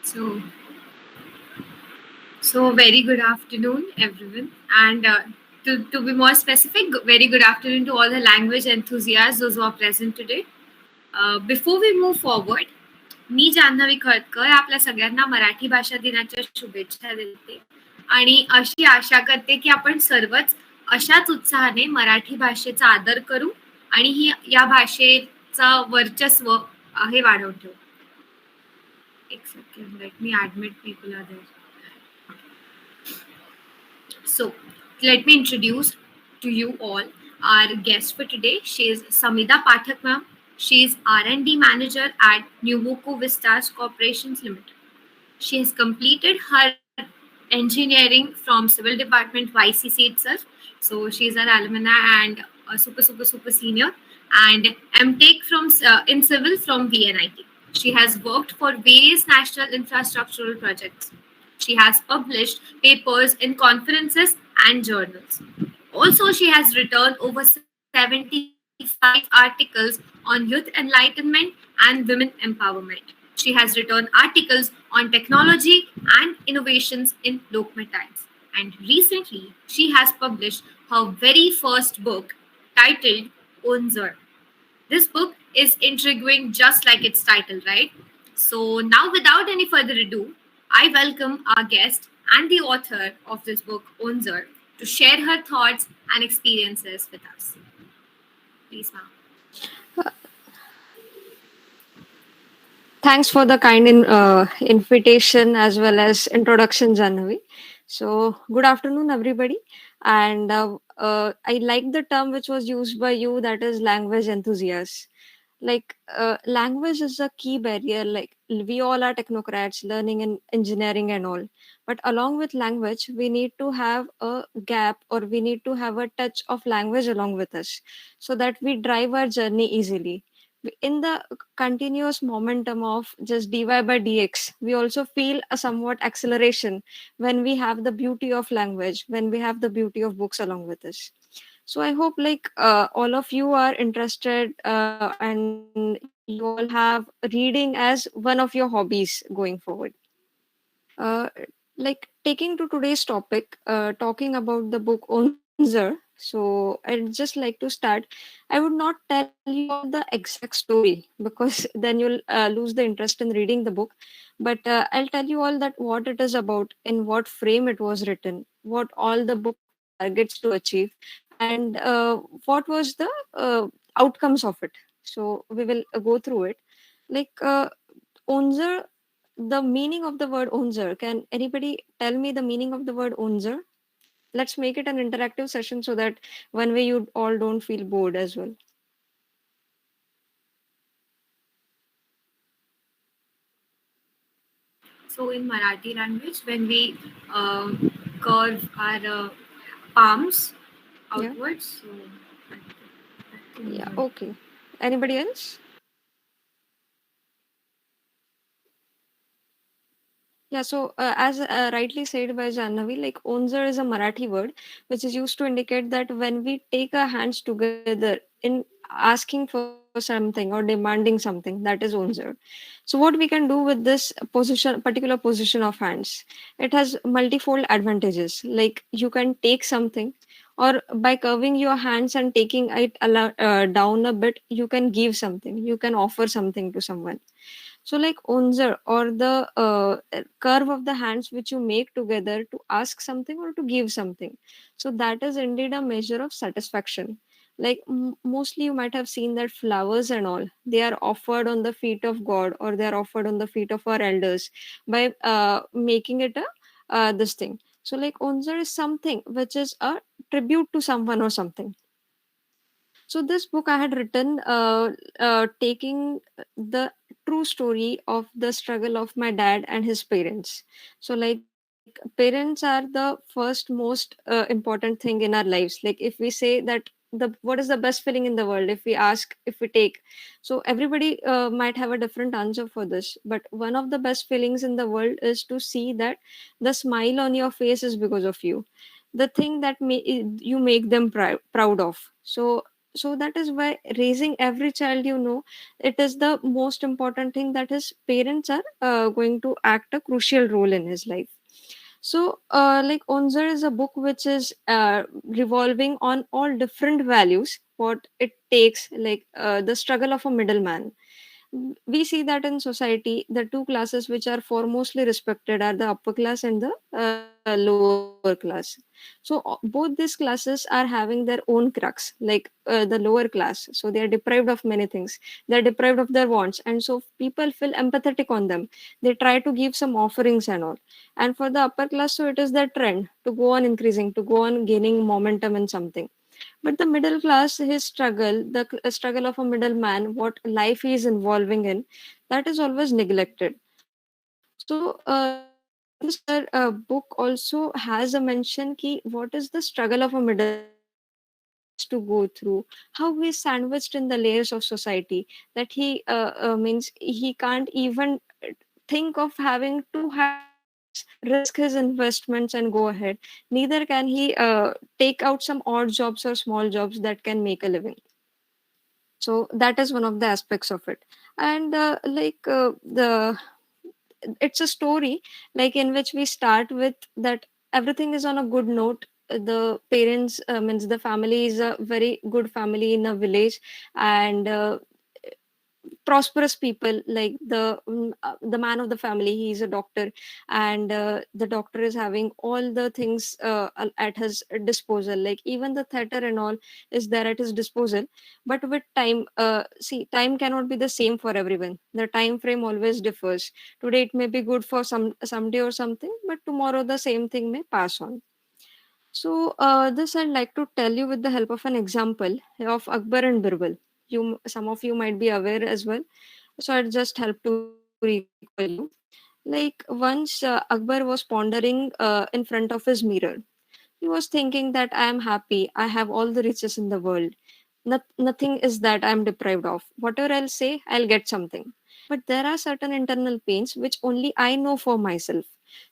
So, so very good afternoon, everyone. And to be more specific, very good afternoon to all the language enthusiasts, those who are present today. Before we move forward, मी जान्हवी खळदकर आपल्या सगळ्यांना मराठी भाषा दिनाच्या शुभेच्छा देते आणि अशी आशा करते की आपण सर्वच अशाच उत्साहाने मराठी भाषेचा आदर करू आणि ही या भाषेचं वर्चस्व हे वाढवून ठेवू. एक second, let me admit people are there. So, let me introduce to you all our guest for today. She is Samida Pathak ma'am. She is R&D manager at Nuvoco Vistas Corporations Limited. She has completed her engineering from Civil Department YCC itself. So she is an alumni and a super senior, and MTech from in Civil from VNIT. She has worked for various national infrastructural projects. She has published papers in conferences and journals. Also, she has written over 75 articles on youth enlightenment and women empowerment. She has written articles on technology and innovations in Lokmat Times. And recently, she has published her very first book titled Unzar. This book is intriguing just like its title, right? So, now without any further ado, I welcome our guest and the author of this book, Unzar, to share her thoughts and experiences with us. Please, ma'am. Thanks for the kind invitation as well as introduction, Janvi. So, good afternoon, everybody. And I like the term which was used by you, that is language enthusiast. Language is a key barrier. Like, we all are technocrats learning in engineering and all. But along with language, we need to have a gap, or we need to have a touch of language along with us so that we drive our journey easily. In the continuous momentum of just dy by dx, we also feel a somewhat acceleration when we have the beauty of language, when we have the beauty of books along with us. So I hope all of you are interested, and you all have reading as one of your hobbies going forward. Taking to today's topic, talking about the book Onzer. So I'd just like to start. I would not tell you all the exact story because then you'll lose the interest in reading the book. But I'll tell you all that what it is about, in what frame it was written, what all the book targets to achieve, and what was the outcomes of it. So we will go through it. Like Onzer, the meaning of the word Onzer. Can anybody tell me the meaning of the word Onzer? Let's make it an interactive session so that one way you all don't feel bored as well. So, in Marathi language, when we curve our palms Yeah. outwards, so Yeah. Okay. Anybody else? Yeah, so as rightly said by Jannavi, like onzer is a Marathi word which is used to indicate that when we take our hands together in asking for something or demanding something, that is onzer. So what we can do with this particular position of hands, it has multifold advantages. Like you can take something, or by curving your hands and taking it down a bit, you can give something, you can offer something to someone. So, like onzer, or the curve of the hands which you make together to ask something or to give something. So, that is indeed a measure of satisfaction. Like mostly, you might have seen that flowers and all, they are offered on the feet of God, or they are offered on the feet of our elders by making it a this thing. So, like onzer is something which is a tribute to someone or something. So this book I had written, taking the true story of the struggle of my dad and his parents. So like parents are the first most important thing in our lives. Like if we say that the what is the best feeling in the world, if we ask, if we take, so everybody might have a different answer for this. But one of the best feelings in the world is to see that the smile on your face is because of you, the thing that you make them proud of. So So that is why raising every child, it is the most important thing, that his parents are going to act a crucial role in his life. So, like Onzer is a book which is revolving on all different values, what it takes, like the struggle of a middleman. We see that in society, the two classes which are foremostly respected are the upper class and the lower class. So both these classes are having their own crux, like the lower class. So they are deprived of many things. They are deprived of their wants, and so people feel empathetic on them. They try to give some offerings and all. And for the upper class, so it is their trend to go on increasing, to go on gaining momentum in something. But the middle class, his struggle, the struggle of a middleman, what life he is involving in, that is always neglected. So this book also has a mention ki what is the struggle of a middleman, what he has to go through, how he is sandwiched in the layers of society, that he means he can't even think of having two high salaries, risk his investments and go ahead. Neither can he take out some odd jobs or small jobs that can make a living. So that is one of the aspects of it. And the it's a story like in which we start with that everything is on a good note. The parents means the family is a very good family in a village, and prosperous people, like the man of the family, he is a doctor, and the doctor is having all the things at his disposal, like even the theater and all is there at his disposal. But with time, see, time cannot be the same for everyone. The time frame always differs. Today it may be good for someday or something, but tomorrow the same thing may pass on. So, this I'd like to tell you with the help of an example of Akbar and Birbal. Some of you might be aware as well. So, I'd just help to recall you. Like once Akbar was pondering in front of his mirror. He was thinking that I am happy. I have all the riches in the world. Nothing is that I am deprived of. Whatever I'll say, I'll get something. But there are certain internal pains which only I know for myself.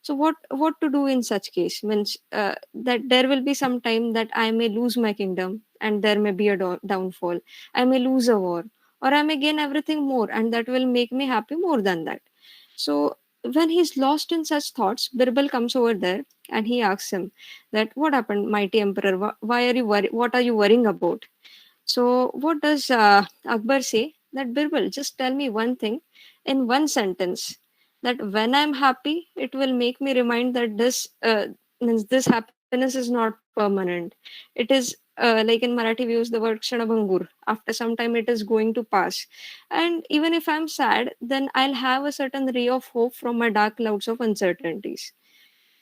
So what to do in such case? Means that there will be some time that I may lose my kingdom and there may be a downfall. I may lose a war, or I may gain everything more, and that will make me happy more than that. So when he's lost in such thoughts, Birbal comes over there and he asks him that what happened, mighty emperor? Why are you what are you worrying about? So what does Akbar say? That Birbal, just tell me one thing in one sentence, that when I'm happy, it will make me remind that this means this happiness is not permanent. It is like in Marathi we use the word kshanabhangur. After some time, it is going to pass. And even if I'm sad, then I'll have a certain ray of hope from my dark clouds of uncertainties.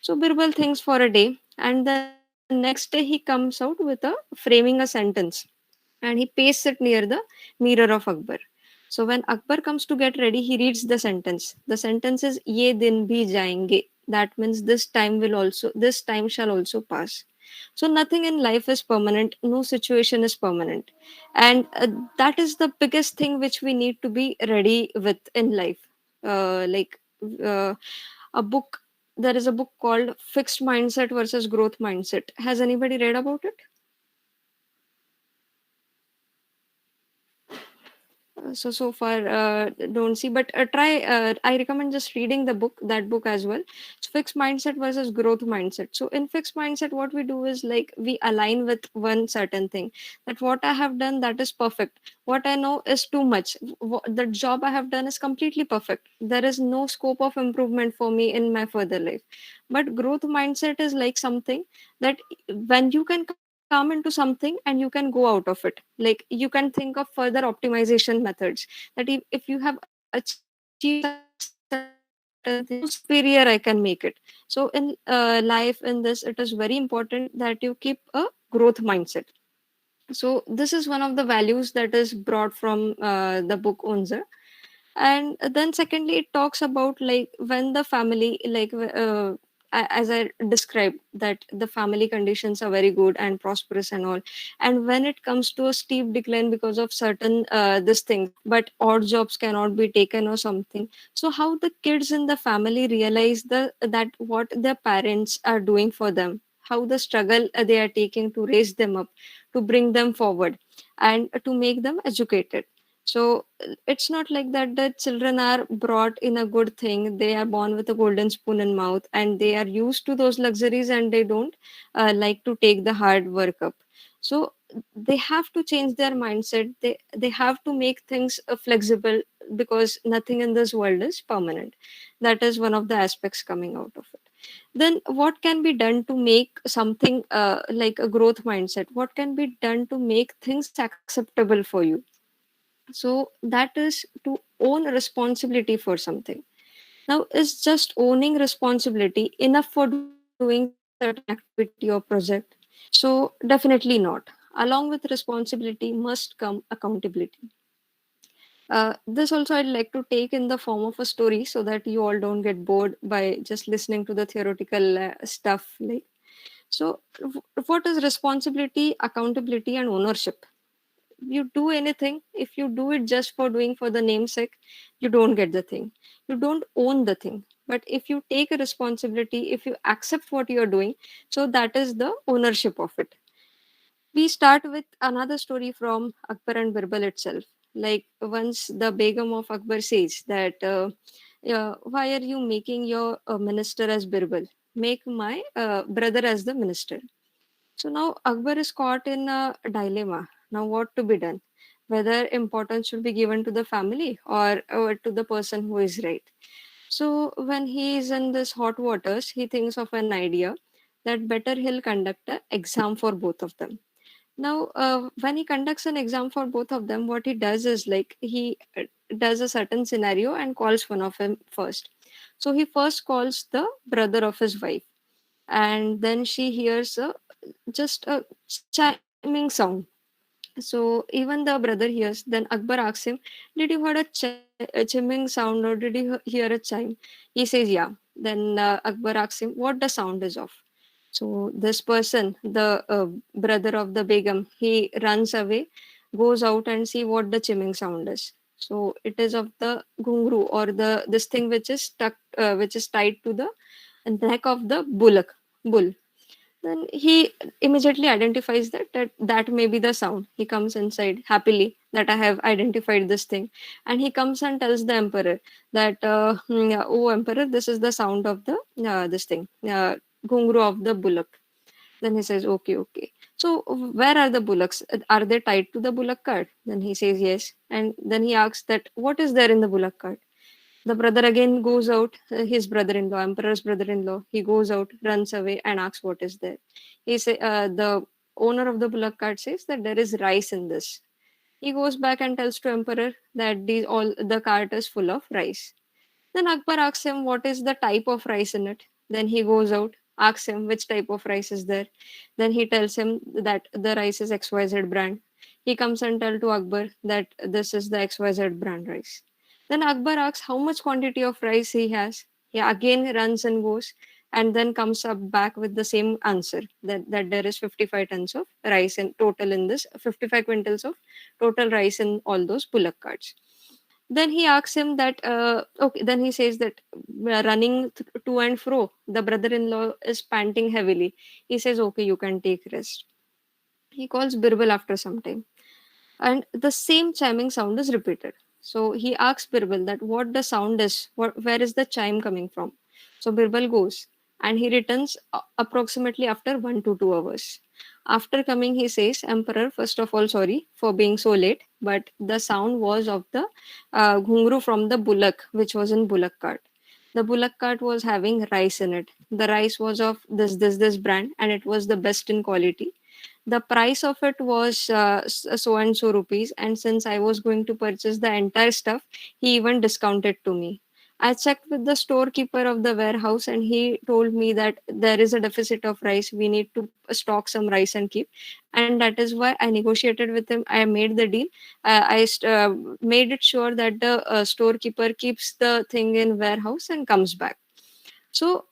So Birbal thinks for a day, and the next day he comes out with a framing a sentence, and he pastes it near the mirror of Akbar. So when Akbar comes to get ready, he reads the sentence. The sentence is "Ye din bhi jayenge." That means this time shall also pass. So nothing in life is permanent. No situation is permanent, and that is the biggest thing which we need to be ready with in life. Like uh, a book. There is a book called Fixed Mindset versus Growth Mindset. Has anybody read about it? So far don't see, but try. I recommend just reading that book as well. So fixed mindset versus growth mindset. So in fixed mindset, what we do is like we align with one certain thing, that what I have done, that is perfect. What I know is too much. The job I have done is completely perfect. There is no scope of improvement for me in my further life. But growth mindset is like something that when you can come into something and you can go out of it, like you can think of further optimization methods, that if you have achieved certain things, how superior I can make it. So in life, in this, it is very important that you keep a growth mindset. So this is one of the values that is brought from the book Unzer. And then secondly, it talks about like when the family as I described, that the family conditions are very good and prosperous and all, and when it comes to a steep decline because of certain this thing, but odd jobs cannot be taken or something. So how the kids in the family realize that what their parents are doing for them, how the struggle they are taking to raise them up, to bring them forward. and to make them educated. So it's not like that the children are brought in a good thing, they are born with a golden spoon in mouth and they are used to those luxuries and they don't like to take the hard work up. So they have to change their mindset, they have to make things flexible, because nothing in this world is permanent. That is one of the aspects coming out of it. Then what can be done to make something like a growth mindset? What can be done to make things acceptable for you? So that is to own responsibility for something. Now, is just owning responsibility enough for doing certain activity or project? So definitely not. Along with responsibility must come accountability. This also I'd like to take in the form of a story so that you all don't get bored by just listening to the theoretical stuff. Like, so, what is responsibility, accountability, and ownership? You do anything, if you do it just for doing for the namesake, you don't get the thing. You don't own the thing. But if you take a responsibility, if you accept what you are doing, so that is the ownership of it. We start with another story from Akbar and Birbal itself. Like once the Begum of Akbar says that, why are you making your minister as Birbal? Make my brother as the minister. So now Akbar is caught in a dilemma. Now, what to be done? Whether importance should be given to the family or to the person who is right. So when he is in this hot waters, he thinks of an idea that better he'll conduct an exam for both of them. Now, when he conducts an exam for both of them, what he does is like he does a certain scenario and calls one of them first. So he first calls the brother of his wife, and then she hears just a chiming sound. So even the brother hears. Then Akbar asks him, "Did you heard a chiming sound, or did you hear a chime?" He says, "Yeah." Then Akbar asks him, "What the sound is of?" So this person, the brother of the Begum, he runs away, goes out and see what the chiming sound is. So it is of the gungru, or the this thing which is stuck, which is tied to the neck of the bullock bull. Then he immediately identifies that may be the sound. He comes inside happily that I have identified this thing, and he comes and tells the emperor that, yeah, oh emperor, this is the sound of the this thing, gungru of the bullock. Then he says, okay, okay. So where are the bullocks? Are they tied to the bullock cart? Then he says yes, and then he asks that what is there in the bullock cart. The brother again goes out, his brother-in-law, emperor's brother-in-law, he goes out, runs away, and asks what is there. The owner of the bullock cart says that there is rice in this. He goes back and tells to emperor that all the cart is full of rice. Then Akbar asks him what is the type of rice in it. Then he goes out, asks him which type of rice is there. Then he tells him that the rice is XYZ brand. He comes and tell to Akbar that this is the XYZ brand rice. Then Akbar asks how much quantity of rice he has. He again runs and goes, and then comes up back with the same answer that there is 55 tons of rice in total in this, 55 quintals of total rice in all those bullock carts. Then he asks him that, okay, then he says that running to and fro, the brother in law is panting heavily. He says, okay, you can take rest. He calls Birbal after some time, and the same chiming sound is repeated. So he asks Birbal that what the sound is, where is the chime coming from. So Birbal goes and he returns approximately after 1 to 2 hours. After coming, he says, Emperor, first of all, sorry for being so late, but the sound was of the ghungru from the bullock, which was in bullock cart. The bullock cart was having rice in it. The rice was of this brand, and it was the best in quality. The price of it was so and so rupees, and since I was going to purchase the entire stuff, he even discounted to me. I checked with the storekeeper of the warehouse, and he told me that there is a deficit of rice. We need to stock some rice and keep, and that is why I negotiated with him. I made the deal. I made it sure that the storekeeper keeps the thing in warehouse and comes back. So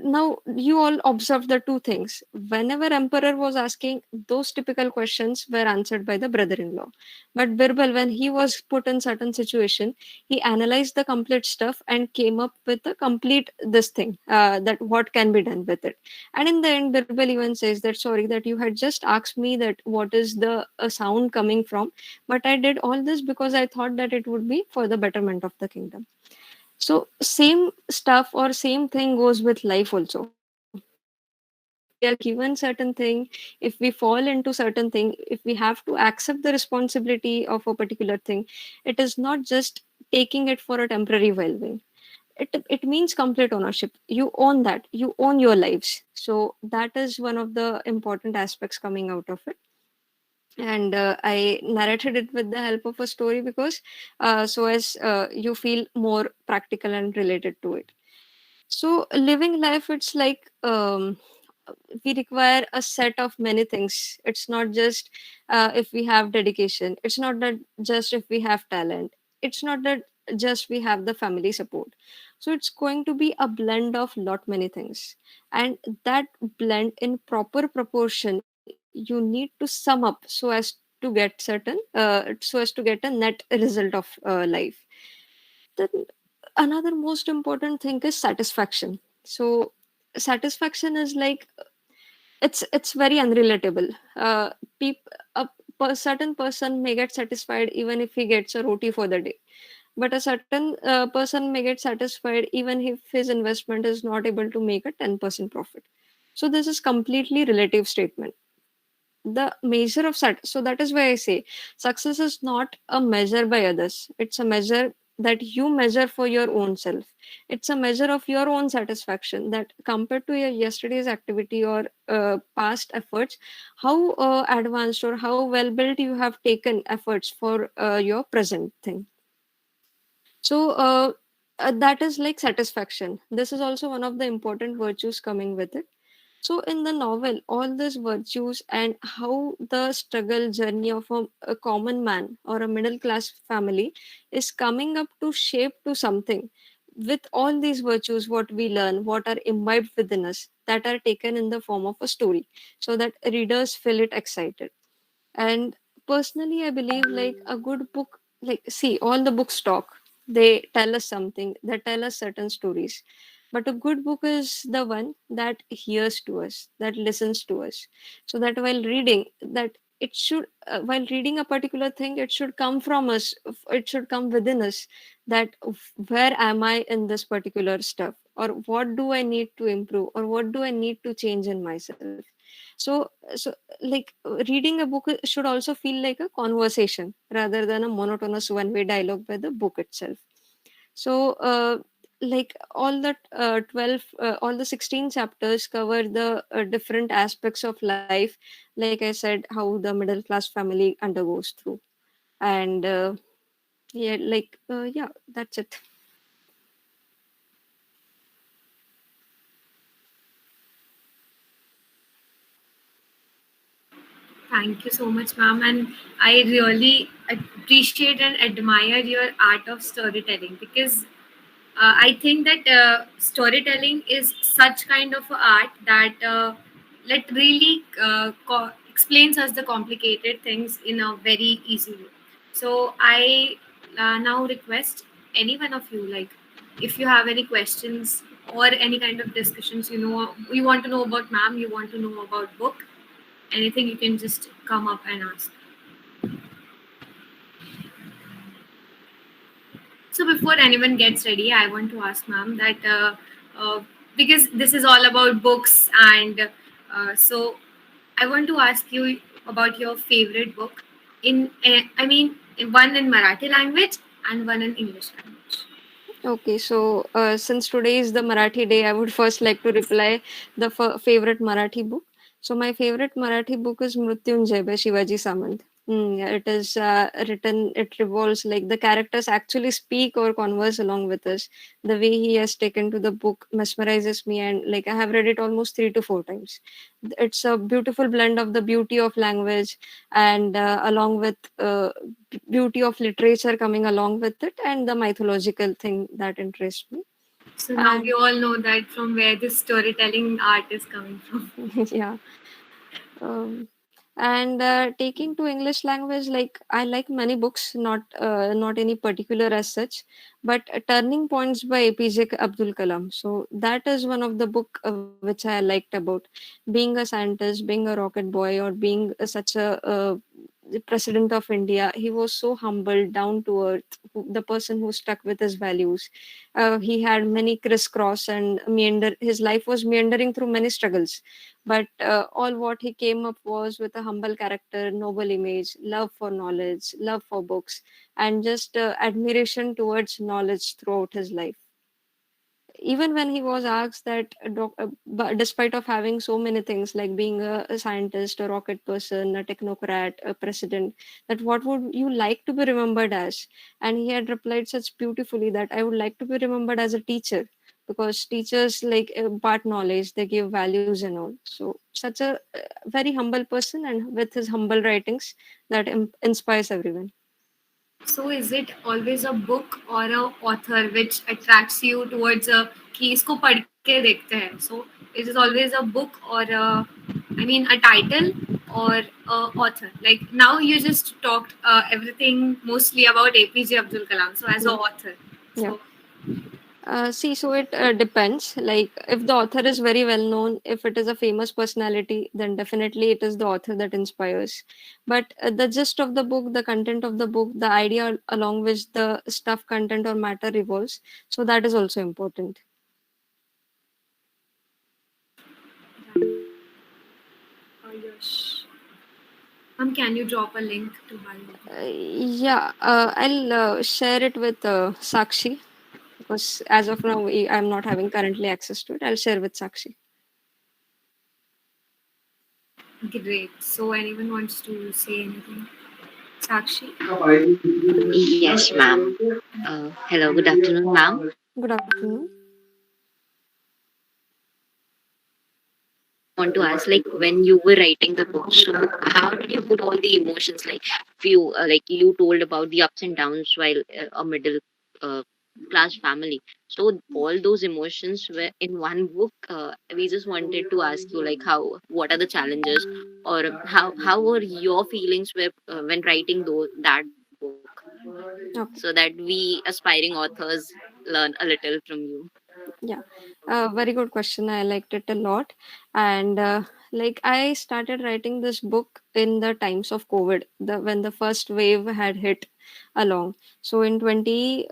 now you all observe the two things. Whenever emperor was asking, those typical questions were answered by the brother-in-law. But Birbal, when he was put in certain situation, he analyzed the complete stuff and came up with a complete this thing, that what can be done with it. And in the end, Birbal even says that sorry that you had just asked me that what is the sound coming from, but I did all this because I thought that it would be for the betterment of the kingdom. So same stuff or same thing goes with life also. If we are given certain thing, if we fall into certain thing, if we have to accept the responsibility of a particular thing, it is not just taking it for a temporary well-being. It means complete ownership. You own that. You own your lives. So that is one of the important aspects coming out of it. And I narrated it with the help of a story because so as you feel more practical and related to it. So living life, it's like we require a set of many things. It's not just if we have dedication. It's not that just if we have talent. It's not that just we have the family support. So it's going to be a blend of lot many things, and that blend in proper proportion you need to sum up so as to get certain so as to get a net result of life. Then another most important thing is satisfaction. So satisfaction is like it's very unrelatable. A certain person may get satisfied even if he gets a roti for the day, but a certain person may get satisfied even if his investment is not able to make a 10% profit. So this is completely relative statement. The measure of so that is why I say success is not a measure by others. It's a measure that you measure for your own self. It's a measure of your own satisfaction, that compared to your yesterday's activity or past efforts, how advanced or how well built you have taken efforts for your present thing. So that is like satisfaction. This is also one of the important virtues coming with it. So, in the novel, all these virtues and how the struggle journey of a common man or a middle class family is coming up to shape to something. With all these virtues, what we learn, what are imbibed within us, that are taken in the form of a story, so that readers feel it excited. And personally, I believe like a good book, like, see, all the books talk, they tell us something, they tell us certain stories. But a good book is the one that hears to us, that listens to us. So that while reading, that it should, while reading a particular thing, it should come from us, it should come within us, that where am I in this particular stuff? Or what do I need to improve? Or what do I need to change in myself? So like reading a book should also feel like a conversation rather than a monotonous one way dialogue by the book itself. So like all the 12 all the 16 chapters cover the different aspects of life, like I said, how the middle class family undergoes through. And yeah, like yeah, that's it. Thank you so much, ma'am. And I really appreciate and admire your art of storytelling because I think that storytelling is such kind of a art that really explains us the complicated things in a very easy way. So I now request any one of you, like, if you have any questions or any kind of discussions, you want to know about ma'am, you want to know about book, anything, you can just come up and ask. So before anyone gets ready, I want to ask ma'am that uh, because this is all about books, and so I want to ask you about your favorite book I mean, one in Marathi language and one in English language. Okay, so since today is the Marathi day, I would first like to reply the favorite Marathi book. So my favorite Marathi book is Mrutyunjay by Shivaji Samant. Yeah, it is written. It revolves like the characters actually speak or converse along with us. The way he has taken to the book mesmerizes me, and like I have read it almost 3 to 4 times. It's a beautiful blend of the beauty of language and along with beauty of literature coming along with it, and the mythological thing that interests me. So now we And all know that from where this storytelling art is coming from. yeah. Um, and taking to English language, like I like many books, not any particular as such, but Turning Points by APJ Abdul Kalam. So that is one of the book which I liked about being a scientist, being a rocket boy, or being such a the president of India. He was so humble, down to earth, the person who stuck with his values. He had many crisscross and meander. His life was meandering through many struggles, but all what he came up was with a humble character, noble image, love for knowledge, love for books, and just admiration towards knowledge throughout his life. Even when he was asked that but despite of having so many things like being a scientist, a rocket person, a technocrat, a president, that what would you like to be remembered as, and he had replied such beautifully that I would like to be remembered as a teacher, because teachers like impart knowledge, they give values and all. So such a very humble person, and with his humble writings that inspires everyone. So is it always a book or a author which attracts you towards a कि इसको पढ़ के देखते हैं? So it is always a book or a title or a author. Like now you just talked everything mostly about APJ Abdul Kalam. So as Yeah. a author, Yeah. so See, so it depends. Like, if the author is very well known, if it is a famous personality, then definitely it is the author that inspires. But the gist of the book, the content of the book, the idea along which the stuff, content, or matter revolves, so that is also important. yes. Can you drop a link to buy it? Yeah, I'll share it with Sakshi, because as of now, I'm not having currently access to it. I'll share with Sakshi. Great. So anyone wants to say anything? Sakshi? Yes, ma'am. Hello, good afternoon, ma'am. Good afternoon. Want to ask, like, when you were writing the book, so how did you put all the emotions, like, few, like you told about the ups and downs while a middle uh, class family. So all those emotions were in one book. We just wanted to ask you, like, what are the challenges, or how were your feelings were when writing that book, so that Okay. we aspiring authors learn a little from you. Yeah, very good question. I liked it a lot. And like I started writing this book in the times of COVID, when the first wave had hit along. So in 20,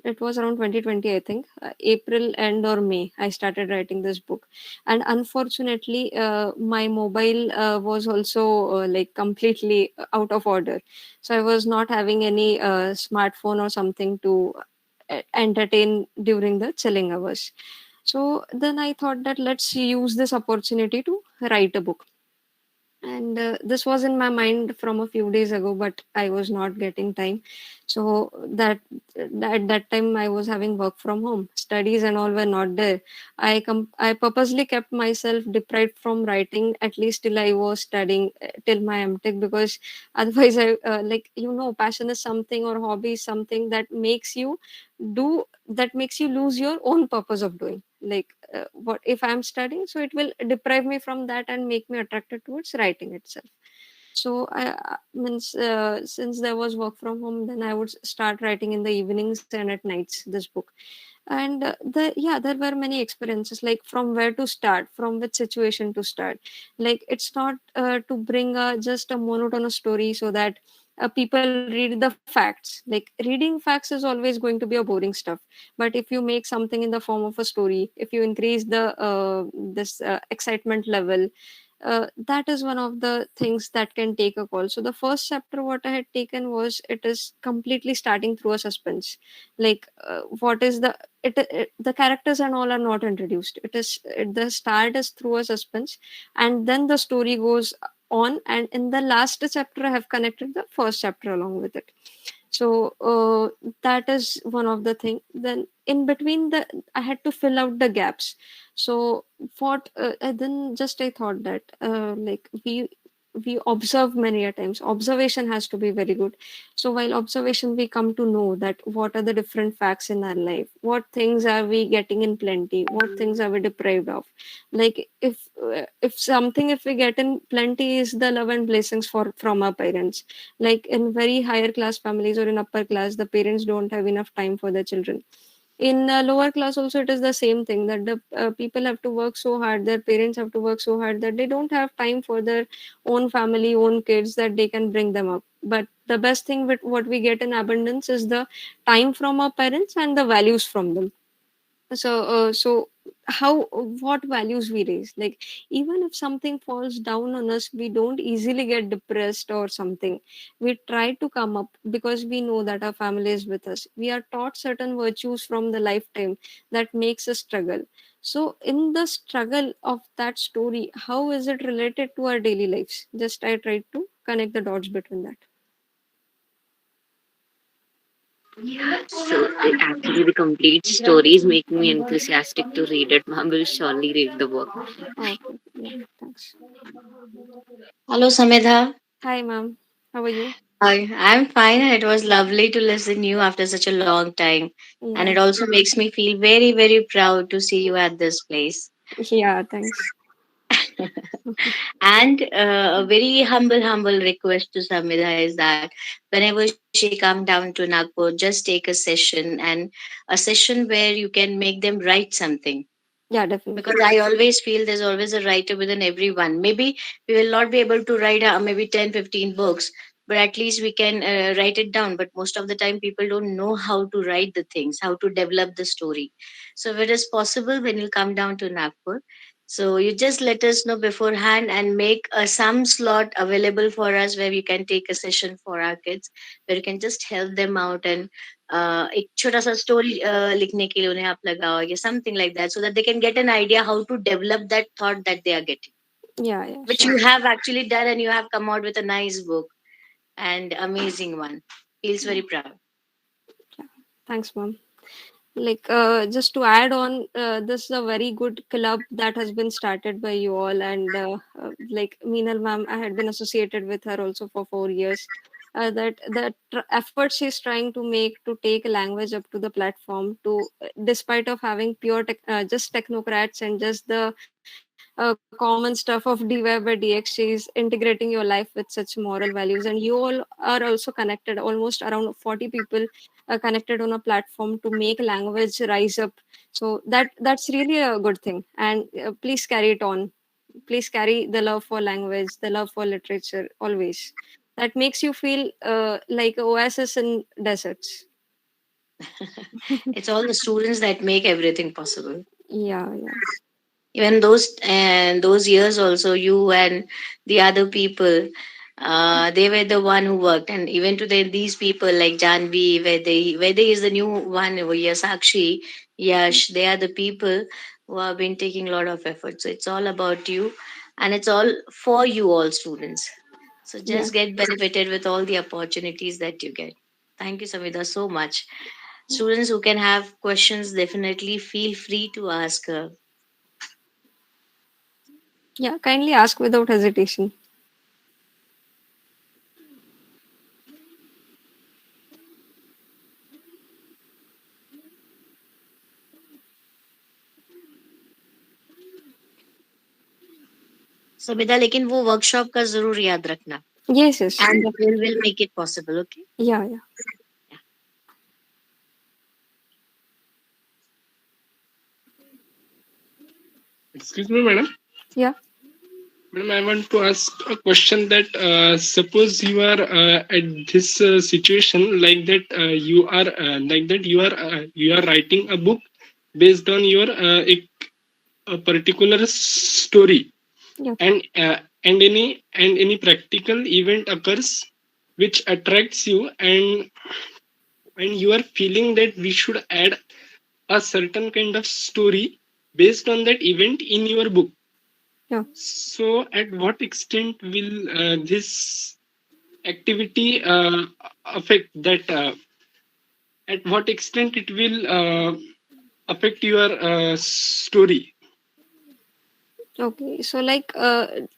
it was around 2020, I think, April end or May, I started writing this book. And unfortunately, my mobile was also like completely out of order. So I was not having any smartphone or something to entertain during the chilling hours. So then I thought that let's use this opportunity to write a book. And this was in my mind from a few days ago, but I was not getting time. So at that time I was having work from home, studies and all were not there. I purposely kept myself deprived from writing at least till I was studying, till my MTech, because otherwise I like, passion is something, or hobby is something that makes you lose your own purpose of doing. Like, what if I'm studying, so it will deprive me from that and make me attracted towards writing itself. So means since there was work from home, then I would start writing in the evenings and at nights this book. And there were many experiences, like from where to start, from which situation to start. Like, it's not to bring just a monotonous story so that people read the facts. Like, reading facts is always going to be a boring stuff, but if you make something in the form of a story, if you increase the this excitement level, that is one of the things that can take a call. So the first chapter what I had taken was, it is completely starting through a suspense. Like, what is the characters and all are not introduced. The start is through a suspense, and then the story goes on, and in the last chapter I have connected the first chapter along with it. So that is one of the thing. Then in between, I had to fill out the gaps. So what then just I thought that like we observe many a times. Observation has to be very good. So while observation, we come to know that what are the different facts in our life, what things are we getting in plenty, what things are we deprived of. Like if something, if we get in plenty, is the love and blessings for from our parents. Like in very higher class families or in upper class, the parents don't have enough time for their children. In lower class also, it is the same thing, that the people have to work so hard, their parents have to work so hard, that they don't have time for their own family, own kids, that they can bring them up. But the best thing with what we get in abundance is the time from our parents and the values from them. So how, what values we raise, like even if something falls down on us, we don't easily get depressed or something. We try to come up because we know that our family is with us. We are taught certain virtues from the lifetime that makes us struggle. So in the struggle of that story, how is it related to our daily lives? Just I tried to connect the dots between that. Yeah, so actually, the complete story is making me enthusiastic to read it. I will surely read the book. Okay, yeah, thanks. Hello, Samedha. Hi ma'am, how are you? Hi, I'm fine, and it was lovely to listen to you after such a long time. And Yeah. it also makes me feel very, very proud to see you at this place. Yeah, thanks. And a very humble request to Samedha is that whenever she come down to Nagpur, just take a session, and a session where you can make them write something. Yeah, Because definitely. I always feel there's always a writer within everyone. Maybe we will not be able to write maybe 10, 15 books, but at least we can write it down. But most of the time, people don't know how to write the things, how to develop the story. So if it is possible, when you come down to Nagpur, so you just let us know beforehand and make some slot available for us where we can take a session for our kids, where you can just help them out and एक छोटा सा story लिखने के लिए उन्हें आप लगाओ या something like that so that they can get an idea how to develop that thought that they are getting Yeah, yeah, which sure. you have actually done and you have come out with a nice book and amazing one. Feels Yeah, very proud. yeah. Thanks, mom. Like, just to add on, this is a very good club that has been started by you all, and like Meenal ma'am, I had been associated with her also for 4 years. That the effort she's trying to make to take language up to the platform, to despite of having pure just technocrats and just the common stuff of dy by dx, she's integrating your life with such moral values, and you all are also connected, almost around 40 people connected on a platform to make language rise up. So that's really a good thing, and please carry it on. Please carry the love for language, the love for literature always. That makes you feel like a oasis in deserts. It's all the students that make everything possible. Yeah, yeah, Even those years also, you and the other people, they were the one who worked. And even today, these people like Janvi, where they is the new one over here, Sakshi, Yash, they are the people who have been taking a lot of effort. So it's all about you, and it's all for you all students. So yeah. just get benefited with all the opportunities that you get. Thank you, Samida, so much. Students who can have questions, definitely feel free to ask her. Yeah, kindly ask without hesitation. Sabita लेकिन वो workshop का जरूर याद रखना Yes, yes, and definitely. Will make it possible okay Yeah, yeah, Excuse me, madam. yeah. Madam, I want to ask a question that suppose you are at this situation like that you are writing a book based on your a particular story Yeah. and any practical event occurs which attracts you and you are feeling that we should add a certain kind of story based on that event in your book. Yeah. So, at what extent will this activity affect that? At what extent it will affect your story? Okay, so like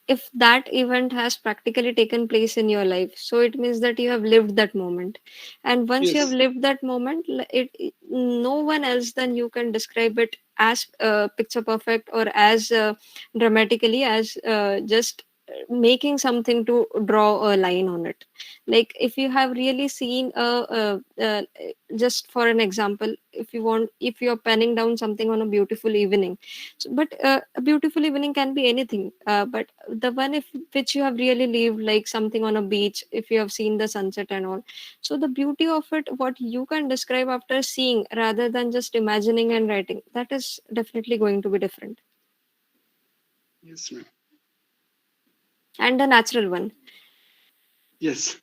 if that event has practically taken place in your life, so it means that you have lived that moment. And once you have Yes. lived that moment, no one else than you can describe it as picture perfect or as dramatically as just making something to draw a line on it. Like if you have really seen just for an example, if you're penning down something on a beautiful evening, so, but a beautiful evening can be anything. But the one which you have really lived, like something on a beach, if you have seen the sunset and all. So the beauty of it, what you can describe after seeing rather than just imagining and writing, that is definitely going to be different Yes, ma'am. and a natural one. Yes.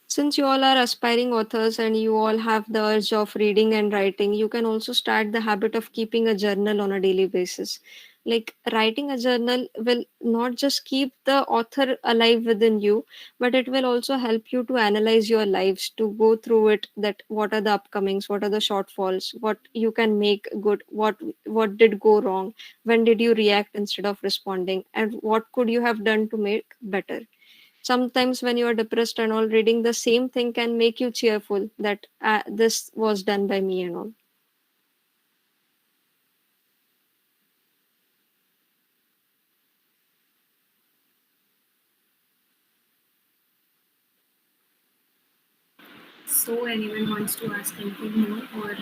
Since you all are aspiring authors and you all have the urge of reading and writing, you can also start the habit of keeping a journal on a daily basis. Like writing a journal will not just keep the author alive within you, but it will also help you to analyze your lives, to go through it, that what are the upcomings, what are the shortfalls, what you can make good, what did go wrong, when did you react instead of responding, and what could you have done to make better. Sometimes when you are depressed and all, reading the same thing can make you cheerful, that this was done by me and all. So anyone wants to ask anything more, or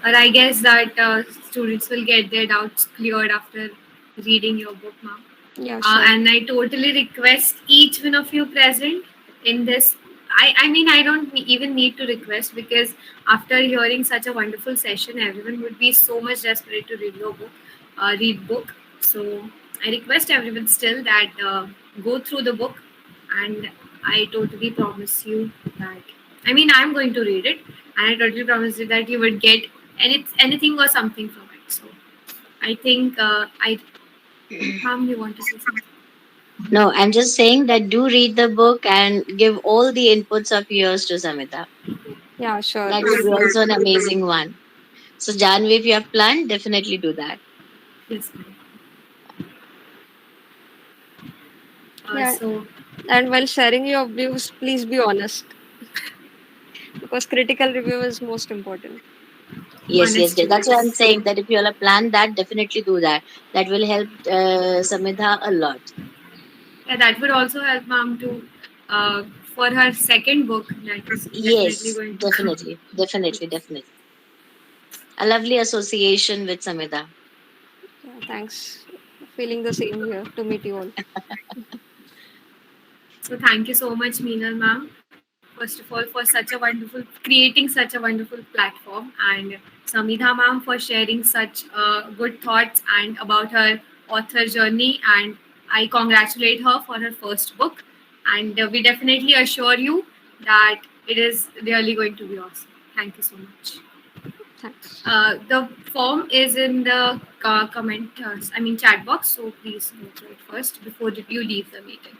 I guess that students will get their doubts cleared after reading your book, ma'am. Yeah, sure. And I totally request each one of you present in this. I mean, I don't even need to request, because after hearing such a wonderful session, everyone would be so much desperate to read your book, read book. So I request everyone still that go through the book, and I totally promise you that. I mean, I'm going to read it, and I totally promise you that you would get anything or something from it. So I think Ma'am, you want to say something? No, I'm just saying that do read the book and give all the inputs of yours to Samita. Yeah, sure. That would be also an amazing one. So, Janvi, if you have planned, definitely do that. Yes, ma'am. Yeah, So and while sharing your views, please be honest, because critical review is most important. Yes, yes, yes. honesty, That's what I'm yes. saying. That if you all have planned that, definitely do that. That will help Samita a lot. Yeah, that would also help ma'am to for her second book that is definitely Yes, going to come. definitely, definitely, Yes. definitely. A lovely association with Samita. Yeah, thanks. Feeling the same here to meet you all. So thank you so much, Meenal ma'am. First of all, for such a wonderful creating such a wonderful platform, and Samidha ma'am for sharing such good thoughts and about her author journey. And I congratulate her for her first book, and we definitely assure you that it is really going to be awesome. Thank you so much. Thanks. The form is in the comment, I mean chat box. So please go through it first before you leave the meeting.